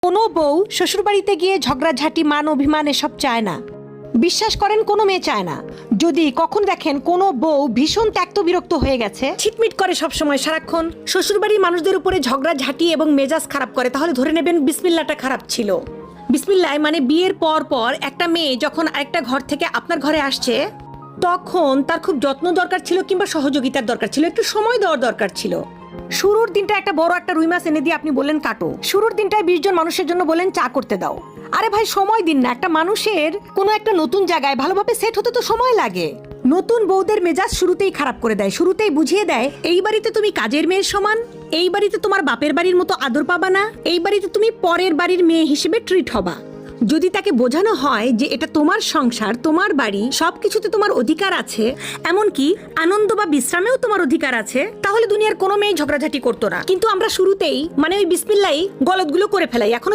কোনো বউ শ্বশুরবাড়িতে গিয়ে ঝগড়াঝাটি মান অভিমান এসব চায় না। বিশ্বাস করেন কোনো মেয়ে চায় না। যদি কখন দেখেন কোনো বউ ভীষণ ত্যক্ত বিরক্ত হয়ে গেছে, ছিটমিট করে সবসময় সারাক্ষণ শ্বশুরবাড়ির মানুষদের উপরে ঝগড়াঝাটি এবং মেজাজ খারাপ করে, তাহলে ধরে নেবেন বিসমিল্লাহটা খারাপ ছিল। বিসমিল্লাহ মানে বিয়ের পর পর একটা মেয়ে যখন আরেকটা ঘর থেকে আপনার ঘরে আসছে, তখন তার খুব যত্ন দরকার ছিল কিংবা সহযোগিতার দরকার ছিল, একটু সময় দেওয়ার দরকার ছিল। শুরুর দিনটা একটা বড় একটা রুই মাছ এনে দিয়ে আপনি বললেন কাটো, শুরুর দিনটায় 20 জন মানুষের জন্য বললেন চা করতে দাও। আরে ভাই সময় দিন না, একটা মানুষের কোনো একটা নতুন জায়গায় ভালোভাবে সেট হতে তো সময় লাগে। নতুন বউদের মেজাজ শুরুতেই খারাপ করে দেয়, শুরুতেই বুঝিয়ে দেয় এই বাড়িতে তুমি কাজের মেয়ের সমান, এই বাড়িতে তোমার বাপের বাড়ির মতো আদর পাবা না, এই বাড়িতে তুমি পরের বাড়ির মেয়ে হিসেবে ট্রিট হবা। যদি তাকে বোঝানো হয় যে এটা তোমার সংসার, তোমার বাড়ি, সবকিছুতে তোমার অধিকার আছে, এমনকি আনন্দ বা বিশ্রামেও তোমার অধিকার আছে, তাহলে দুনিয়ার কোনো মেয়ে ঝগড়াঝাটি করতো না। কিন্তু আমরা শুরুতেই মানে ওই বিসমিল্লাহই গলতগুলো করে ফেলাই। এখনো